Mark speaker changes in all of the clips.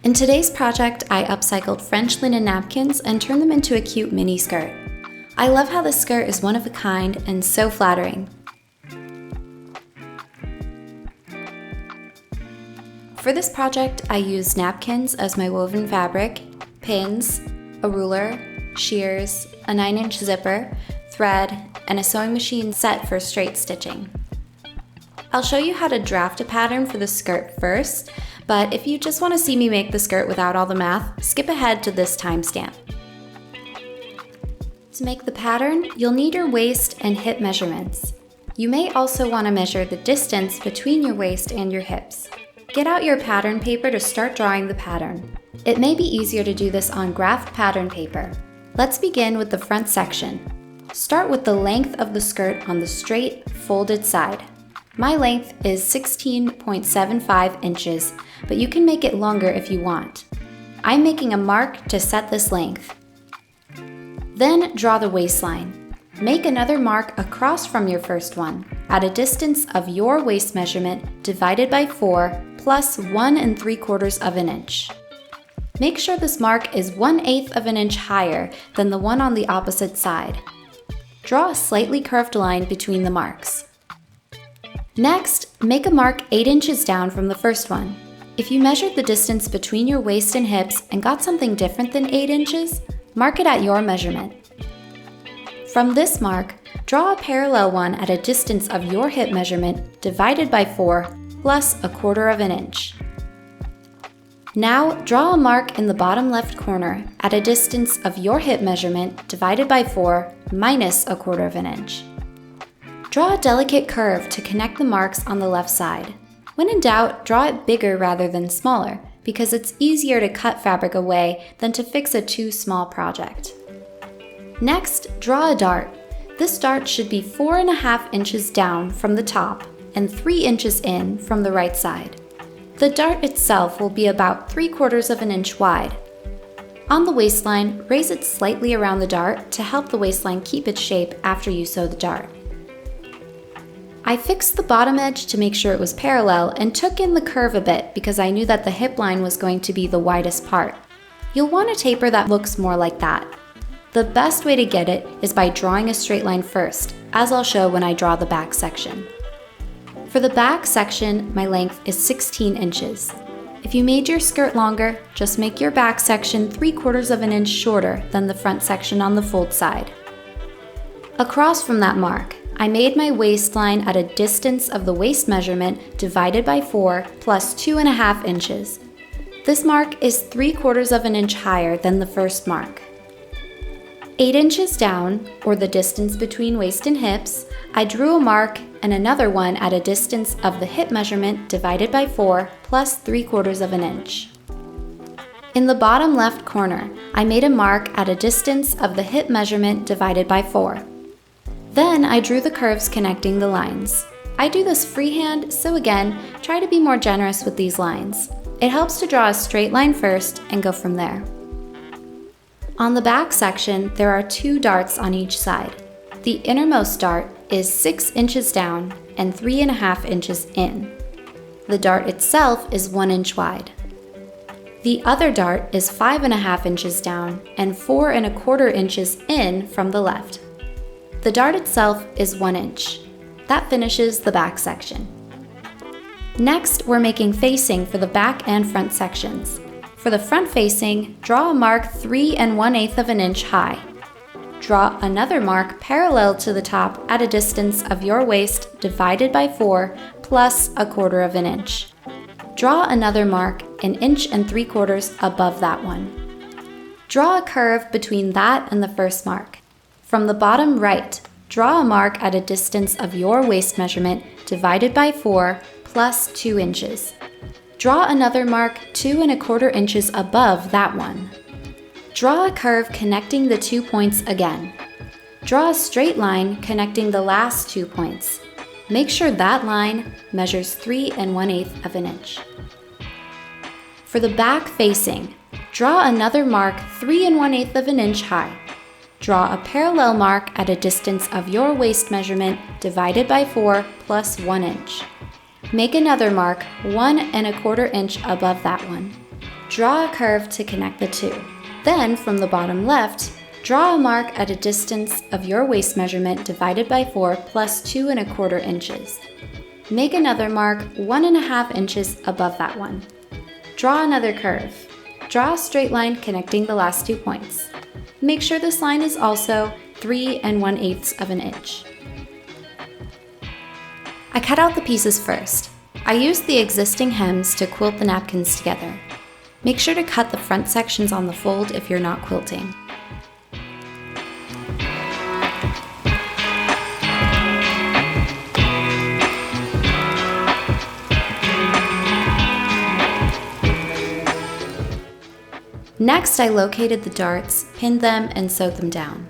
Speaker 1: In today's project, I upcycled French linen napkins and turned them into a cute mini skirt. I love how this skirt is one of a kind and so flattering. For this project, I used napkins as my woven fabric, pins, a ruler, shears, a 9-inch zipper, thread, and a sewing machine set for straight stitching. I'll show you how to draft a pattern for the skirt first, but if you just want to see me make the skirt without all the math, skip ahead to this timestamp. To make the pattern, you'll need your waist and hip measurements. You may also want to measure the distance between your waist and your hips. Get out your pattern paper to start drawing the pattern. It may be easier to do this on graph pattern paper. Let's begin with the front section. Start with the length of the skirt on the straight, folded side. My length is 16.75 inches, but you can make it longer if you want. I'm making a mark to set this length. Then draw the waistline. Make another mark across from your first one, at a distance of your waist measurement divided by 4 plus 1 3/4 of an inch. Make sure this mark is 1/8 of an inch higher than the one on the opposite side. Draw a slightly curved line between the marks. Next, make a mark 8 inches down from the first one. If you measured the distance between your waist and hips and got something different than 8 inches, mark it at your measurement. From this mark, draw a parallel one at a distance of your hip measurement divided by 4 plus 1/4 of an inch. Now, draw a mark in the bottom left corner at a distance of your hip measurement divided by 4 minus 1/4 of an inch. Draw a delicate curve to connect the marks on the left side. When in doubt, draw it bigger rather than smaller, because it's easier to cut fabric away than to fix a too small project. Next, draw a dart. This dart should be 4.5 inches down from the top and 3 inches in from the right side. The dart itself will be about 3/4 of an inch wide. On the waistline, raise it slightly around the dart to help the waistline keep its shape after you sew the dart. I fixed the bottom edge to make sure it was parallel and took in the curve a bit because I knew that the hip line was going to be the widest part. You'll want a taper that looks more like that. The best way to get it is by drawing a straight line first, as I'll show when I draw the back section. For the back section, my length is 16 inches. If you made your skirt longer, just make your back section 3/4 of an inch shorter than the front section on the fold side. Across from that mark, I made my waistline at a distance of the waist measurement divided by 4 plus 2.5 inches. This mark is 3/4 of an inch higher than the first mark. 8 inches down, or the distance between waist and hips, I drew a mark and another one at a distance of the hip measurement divided by 4 plus 3/4 of an inch. In the bottom left corner, I made a mark at a distance of the hip measurement divided by 4. Then I drew the curves connecting the lines. I do this freehand, so again, try to be more generous with these lines. It helps to draw a straight line first and go from there. On the back section, there are 2 darts on each side. The innermost dart is 6 inches down and 3.5 inches in. The dart itself is 1 inch wide. The other dart is 5.5 inches down and 4.25 inches in from the left. The dart itself is 1 inch. That finishes the back section. Next, we're making facing for the back and front sections. For the front facing, draw a mark 3 1/8 of an inch high. Draw another mark parallel to the top at a distance of your waist divided by 4 plus 1/4 of an inch. Draw another mark 1 3/4 inches above that one. Draw a curve between that and the first mark. From the bottom right, draw a mark at a distance of your waist measurement divided by 4 plus 2 inches. Draw another mark 2 1/4 inches above that one. Draw a curve connecting the 2 points again. Draw a straight line connecting the last 2 points. Make sure that line measures 3 1/8 of an inch. For the back facing, draw another mark 3 1/8 of an inch high. Draw a parallel mark at a distance of your waist measurement divided by 4 plus 1 inch. Make another mark 1 1/4 inch above that one. Draw a curve to connect the two. Then, from the bottom left, draw a mark at a distance of your waist measurement divided by 4 plus 2¼ inches. Make another mark 1½ inches above that one. Draw another curve. Draw a straight line connecting the last 2 points. Make sure this line is also 3 1/8 inches. I cut out the pieces first. I used the existing hems to quilt the napkins together. Make sure to cut the front sections on the fold if you're not quilting. Next, I located the darts, pinned them, and sewed them down.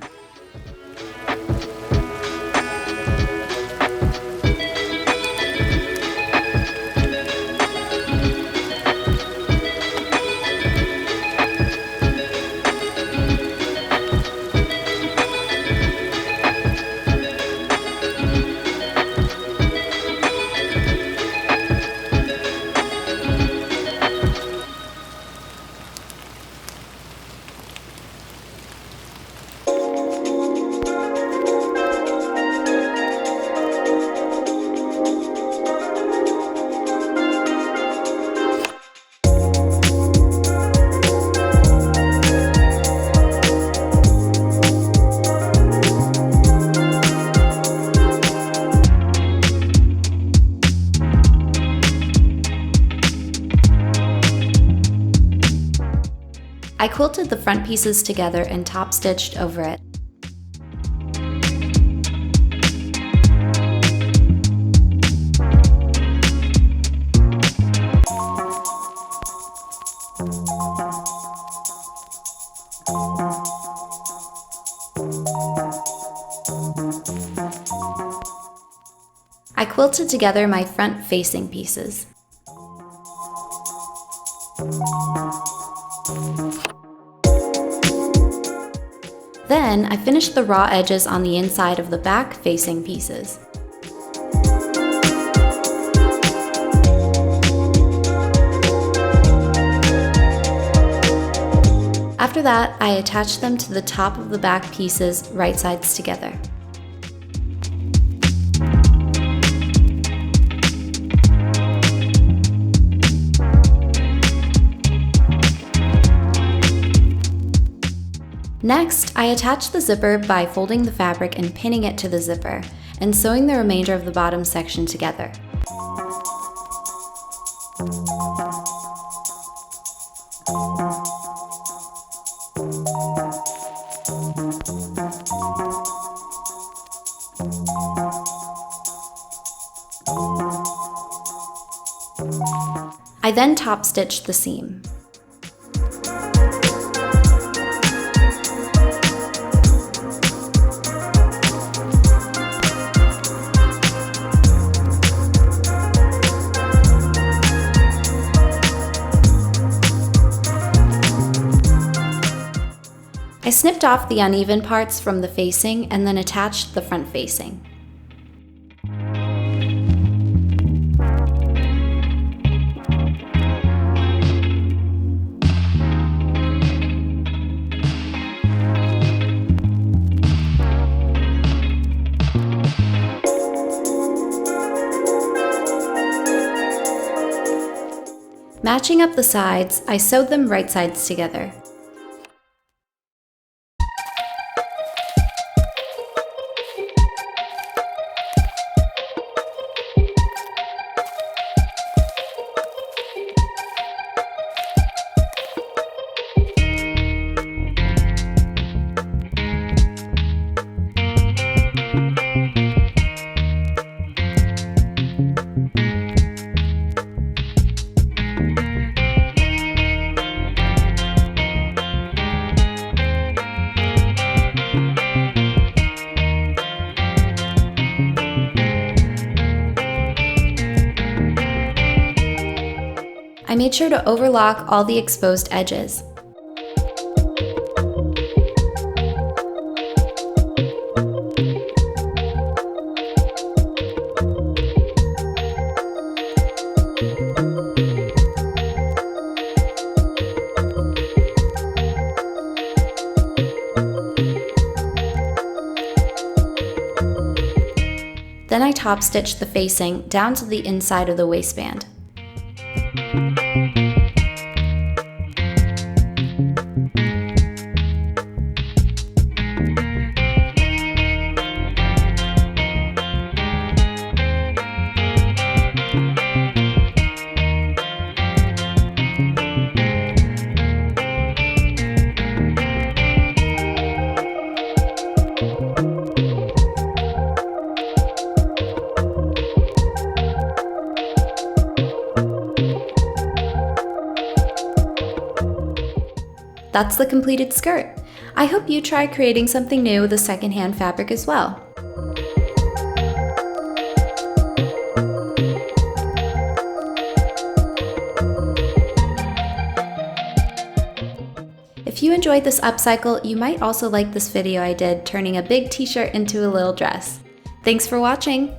Speaker 1: I quilted the front pieces together and top stitched over it. I quilted together my front facing pieces. Then, I finished the raw edges on the inside of the back-facing pieces. After that, I attached them to the top of the back pieces, right sides together. Next, I attached the zipper by folding the fabric and pinning it to the zipper, and sewing the remainder of the bottom section together. I then top stitched the seam. I snipped off the uneven parts from the facing and then attached the front facing. Matching up the sides, I sewed them right sides together. I made sure to overlock all the exposed edges. Then I top stitched the facing down to the inside of the waistband. That's the completed skirt. I hope you try creating something new with a secondhand fabric as well. If you enjoyed this upcycle, you might also like this video I did turning a big t-shirt into a little dress. Thanks for watching!